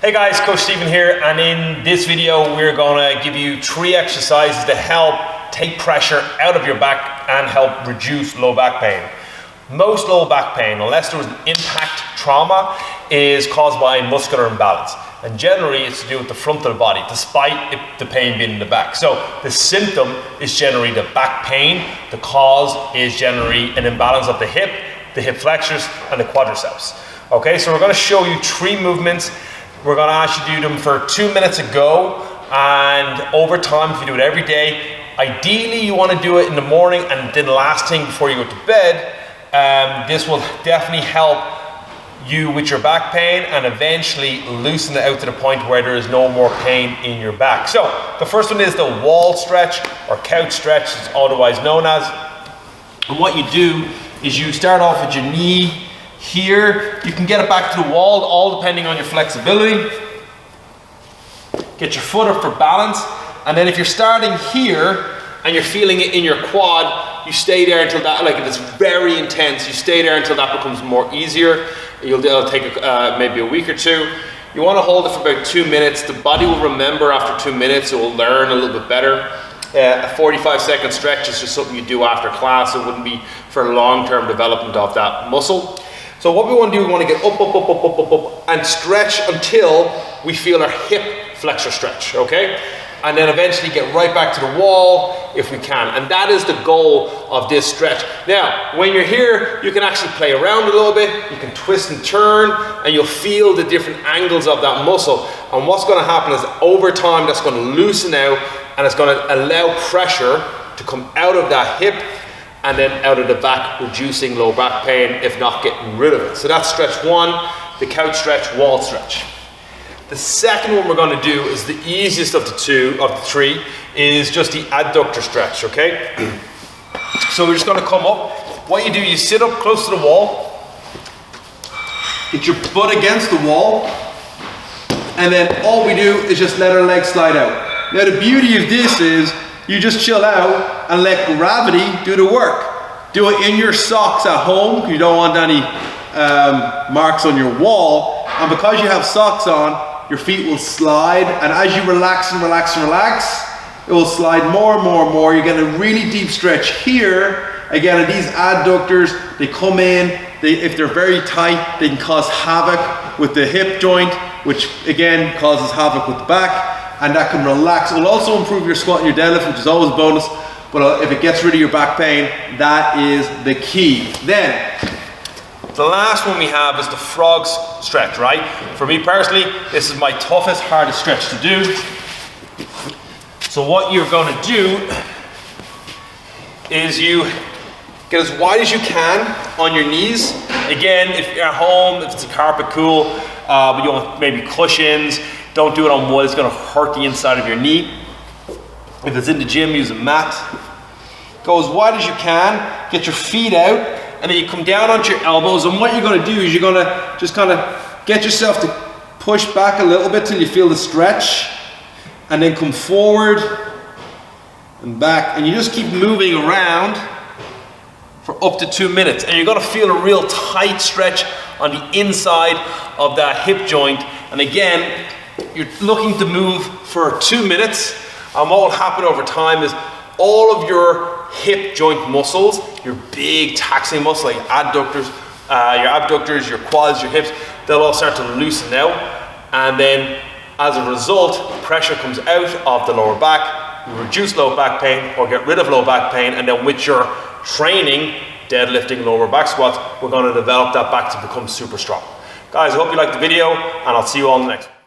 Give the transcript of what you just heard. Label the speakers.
Speaker 1: Hey guys, Coach Stephen here, and in this video we're gonna give you 3 exercises to help take pressure out of your back and help reduce low back pain. Most low back pain, unless there was an impact trauma, is caused by muscular imbalance. And generally it's to do with the front of the body, despite the pain being in the back. So the symptom is generally the back pain. The cause is generally an imbalance of the hip flexors, and the quadriceps. Okay, so we're gonna show you 3 movements. We're gonna ask you to do them for 2 minutes a go, and over time, if you do it every day, ideally you wanna do it in the morning and then last thing before you go to bed. This will definitely help you with your back pain and eventually loosen it out to the point where there is no more pain in your back. So the first one is the wall stretch, or couch stretch, it's otherwise known as. And what you do is you start off with your knee here. You can get it back to the wall, all depending on your flexibility. Get your foot up for balance, and then if you're starting here and you're feeling it in your quad, you stay there until that, like if it's very intense, you stay there until that becomes more easier. It'll take maybe a week or 2. You want to hold it for about 2 minutes. The body will remember after 2 minutes, it will learn a little bit better. A 45-second stretch is just something you do after class. It wouldn't be for long-term development of that muscle. So what we want to do, we want to get up, and stretch until we feel our hip flexor stretch, okay? And then eventually get right back to the wall if we can. And that is the goal of this stretch. Now, when you're here, you can actually play around a little bit. You can twist and turn, and you'll feel the different angles of that muscle. And what's going to happen is over time, that's going to loosen out, and it's going to allow pressure to come out of that hip and then out of the back, reducing low back pain, if not getting rid of it. So that's stretch 1, the couch stretch, wall stretch. The second one we're going to do is the easiest of the 3, is just the adductor stretch, okay? So we're just going to come up. What you do, you sit up close to the wall, get your butt against the wall, and then all we do is just let our legs slide out. Now the beauty of this is you just chill out and let gravity do the work. Do it in your socks at home, because you don't want any marks on your wall. And because you have socks on, your feet will slide, and as you relax and relax and relax, it will slide more and more and more. You get a really deep stretch here. Again, these adductors, they come in, if they're very tight, they can cause havoc with the hip joint, which again causes havoc with the back. And that can relax. It will also improve your squat and your deadlift, which is always a bonus, but if it gets rid of your back pain, that is the key. Then, the last one we have is the frog stretch, right? For me personally, this is my toughest, hardest stretch to do. So what you're gonna do is you get as wide as you can on your knees. Again, if you're at home, if it's a carpet cool, but you want maybe cushions, don't do it on wood, it's gonna hurt the inside of your knee. If it's in the gym, use a mat. Go as wide as you can, get your feet out, and then you come down onto your elbows, and what you're gonna do is you're gonna just kind of get yourself to push back a little bit till you feel the stretch, and then come forward and back, and you just keep moving around for up to 2 minutes, and you're gonna feel a real tight stretch on the inside of that hip joint. And again, you're looking to move for 2 minutes, and what will happen over time is all of your hip joint muscles, your big taxing muscles like your quads, your hips, they'll all start to loosen out, and then as a result, pressure comes out of the lower back. You reduce low back pain or get rid of low back pain, and then with your training, deadlifting, lower back squats, we're going to develop that back to become super strong. Guys, I hope you liked the video, and I'll see you all in the next one.